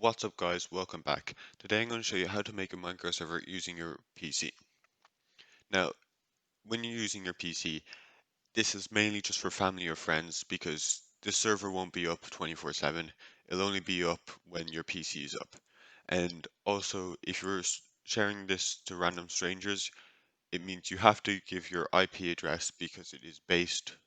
What's up guys, welcome back. Today I'm going to show you how to make a Minecraft server using your PC. Now, when you're using your PC, this is mainly just for family or friends because the server won't be up 24/7. It'll only be up when your PC is up. And also, if you're sharing this to random strangers, it means you have to give your IP address because it is based,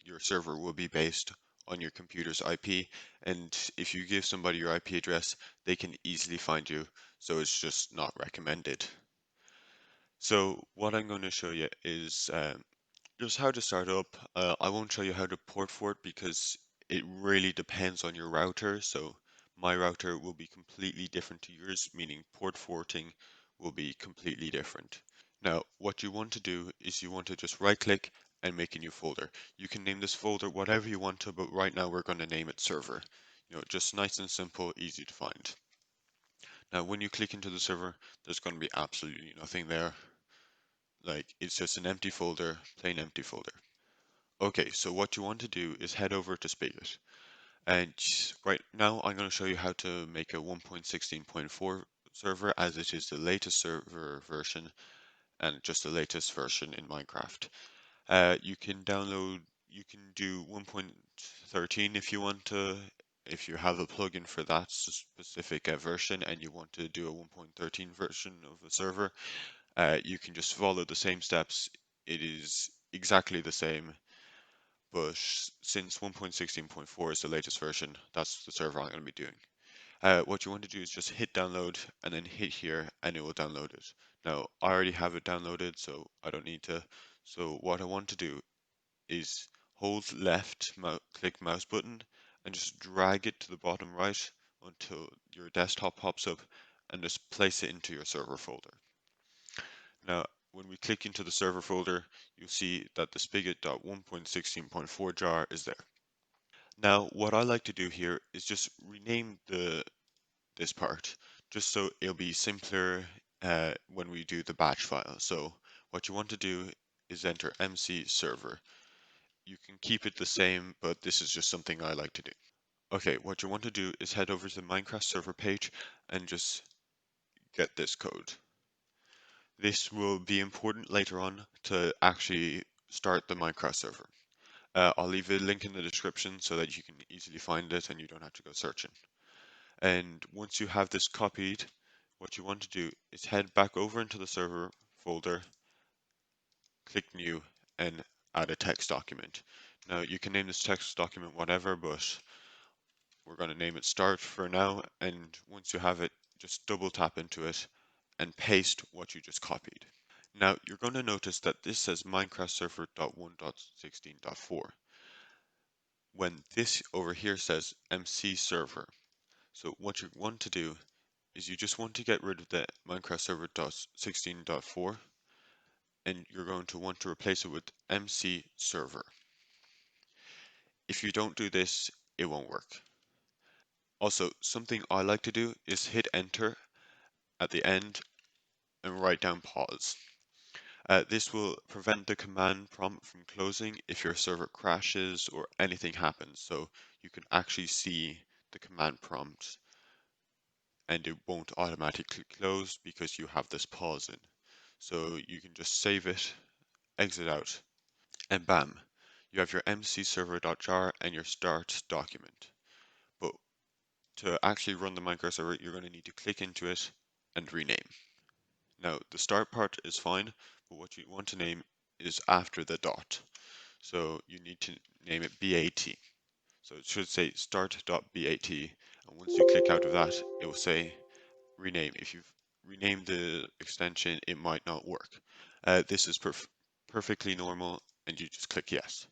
your server will be based on your computer's IP. And if you give somebody your IP address, they can easily find you. So it's just not recommended. So what I'm going to show you is just how to start up. I won't show you how to port for it because it really depends on your router. So my router will be completely different to yours, meaning port forwarding will be completely different. Now, what you want to do is you want to just right click and make a new folder. You can name this folder whatever you want to, but right now we're going to name it server. Just nice and simple, easy to find. Now, when you click into the server, there's going to be absolutely nothing there. Like, it's just an empty folder, plain empty folder. Okay, so what you want to do is head over to Spigot. And right now, I'm going to show you how to make a 1.16.4 server as it is the latest server version and just the latest version in Minecraft. You can download, you can do 1.13 if you want to, if you have a plugin for that specific version and you want to do a 1.13 version of a server, you can just follow the same steps. It is exactly the same, but since 1.16.4 is the latest version, that's the server I'm going to be doing. What you want to do is just hit download and then hit here and it will download it. Now, I already have it downloaded, so I don't need to. So what I want to do is hold left click mouse button and just drag it to the bottom right until your desktop pops up and just place it into your server folder. Now, when we click into the server folder, you'll see that the spigot.1.16.4 jar is there. Now, what I like to do here is just rename this part, just so it'll be simpler when we do the batch file. So what you want to do is enter MC server. You can keep it the same, but this is just something I like to do. Okay, what you want to do is head over to the Minecraft server page and just get this code. This will be important later on to actually start the Minecraft server. I'll leave a link in the description so that you can easily find it and you don't have to go searching. And once you have this copied, what you want to do is head back over into the server folder, click new, and add a text document. Now you can name this text document whatever, but we're going to name it start for now. And once you have it, just double tap into it and paste what you just copied. Now you're going to notice that this says Minecraft server.1.16.4 when this over here says MC server. So what you want to do is you just want to get rid of the Minecraft server.16.4 and you're going to want to replace it with MC server. If you don't do this, it won't work. Also, something I like to do is hit enter at the end and write down pause. This will prevent the command prompt from closing if your server crashes or anything happens, so you can actually see the command prompt and it won't automatically close because you have this pause in. So you can just save it, exit out, and bam, you have your mcserver.jar and your start document. But to actually run the Minecraft server, you're going to need to click into it and rename. Now, the start part is fine, but what you want to name is after the dot. So you need to name it BAT. So it should say start.bat, and once you click out of that, it will say rename. If you've renamed the extension, it might not work. This is perfectly normal, and you just click yes.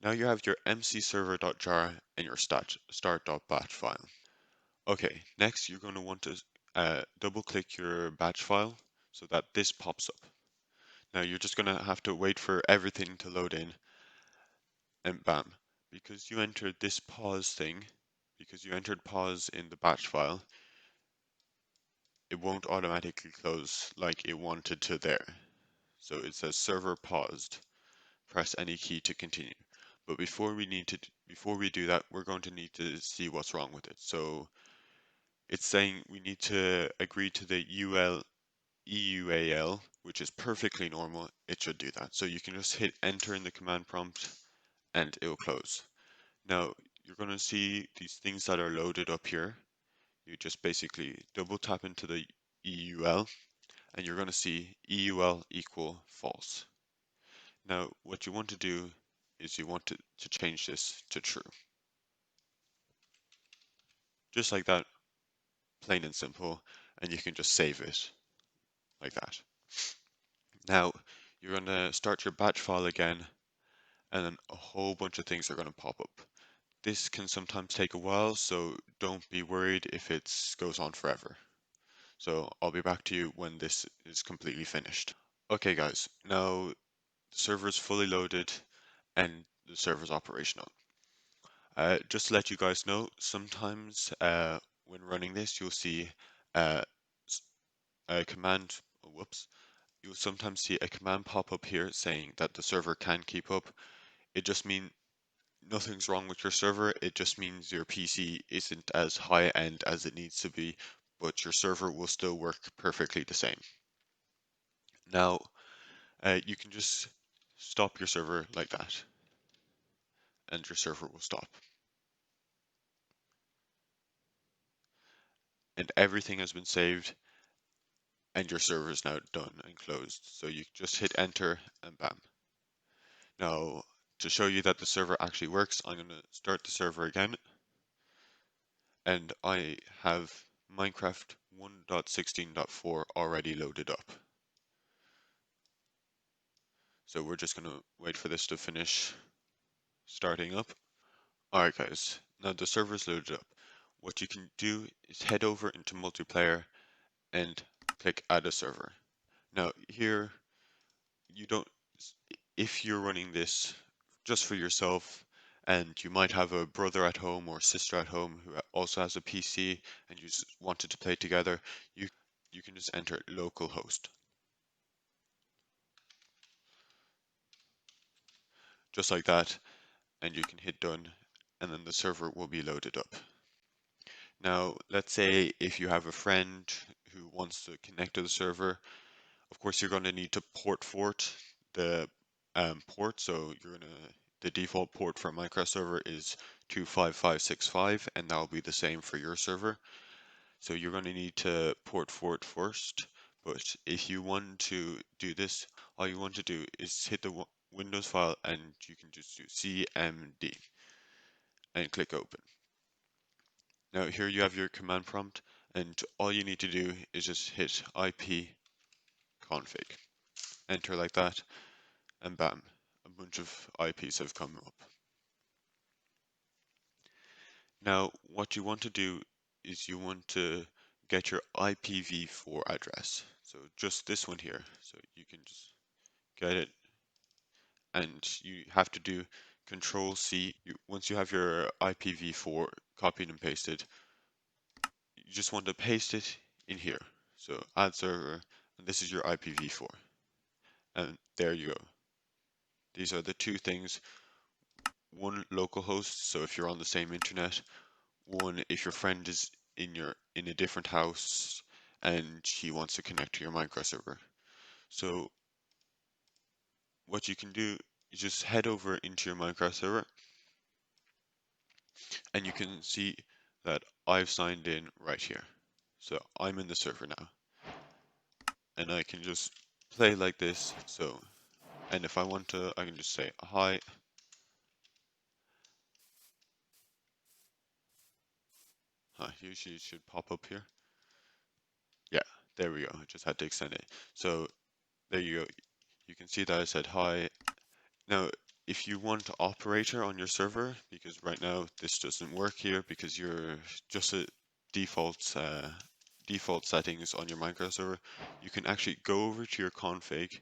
Now you have your mcserver.jar and your start.bat file. Okay, next you're going to want to double click your batch file so that this pops up. Now you're just going to have to wait for everything to load in and bam, because you entered this pause thing, because you entered pause in the batch file, it won't automatically close like it wanted to there. So it says server paused. Press any key to continue. But before we do that, we're going to need to see what's wrong with it. So it's saying we need to agree to the EUAL, which is perfectly normal. It should do that. So you can just hit enter in the command prompt and it will close. Now you're going to see these things that are loaded up here. You just basically double tap into the EUL and you're going to see EUL equal false. Now what you want to do is you want to change this to true. Just like that, plain and simple, and you can just save it like that. Now you're going to start your batch file again, and then a whole bunch of things are going to pop up. This can sometimes take a while, so don't be worried if it goes on forever. So I'll be back to you when this is completely finished. Okay guys, now the server is fully loaded and the server is operational. Just to let you guys know, sometimes when running this, you'll see uh, a command, whoops, you'll sometimes see a command pop up here saying that the server can keep up. It just means nothing's wrong with your server, it just means your PC isn't as high end as it needs to be, but your server will still work perfectly the same. Now, you can just stop your server like that, and your server will stop. And everything has been saved, and your server is now done and closed. So you just hit enter and bam. Now, to show you that the server actually works, I'm going to start the server again. And I have Minecraft 1.16.4 already loaded up. So we're just going to wait for this to finish starting up. Alright guys, now the server's loaded up. What you can do is head over into multiplayer and click add a server. Now here, you don't, if you're running this just for yourself and you might have a brother at home or sister at home who also has a PC and you just wanted to play together, you can just enter localhost. Just like that, and you can hit done, and then the server will be loaded up. Now, let's say if you have a friend who wants to connect to the server, of course you're going to need to port the port. So the default port for Minecraft server is 25565, and that will be the same for your server. So you're going to need to port first. But if you want to do this, all you want to do is hit the Windows file, and you can just do CMD and click open. Now here you have your command prompt, and all you need to do is just hit IP config, enter like that, and bam, a bunch of IPs have come up. Now what you want to do is you want to get your IPv4 address. So just this one here. So you can just get it, and you have to do Control C. Once you have your IPv4 copied and pasted, you just want to paste it in here. So add server, and this is your IPv4. And there you go. These are the two things. One, localhost, so if you're on the same internet. One, if your friend is in a different house and he wants to connect to your Minecraft server. So what you can do is just head over into your Minecraft server, and you can see that I've signed in right here. So I'm in the server now, and I can just play like this. So, and if I want to, I can just say hi. Usually it should pop up here. Yeah, there we go. I just had to extend it. So there you go. You can see that I said hi. Now, if you want operator on your server, because right now this doesn't work here because you're just a default settings on your Minecraft server, you can actually go over to your config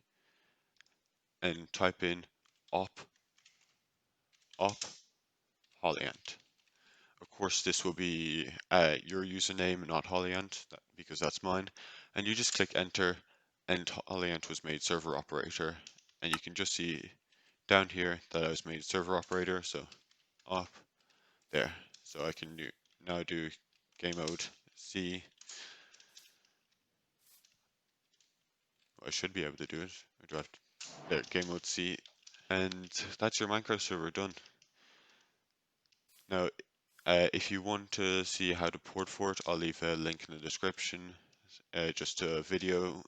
and type in op Hollyant. Of course, this will be your username, not Hollyant, because that's mine. And you just click enter, and Hollyant was made server operator. And you can just see down here that I was made server operator, so op there. So I can now do game mode C. I should be able to do it. I do have to, there, game mode C, and that's your Minecraft server done. Now, if you want to see how to port for it, I'll leave a link in the description, just a video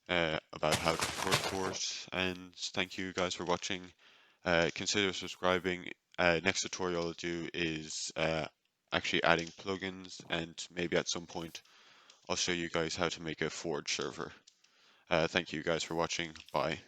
about how to port for it. And thank you guys for watching. Consider subscribing. Next tutorial I'll do is actually adding plugins, and maybe at some point I'll show you guys how to make a Forge server. Thank you guys for watching. Bye.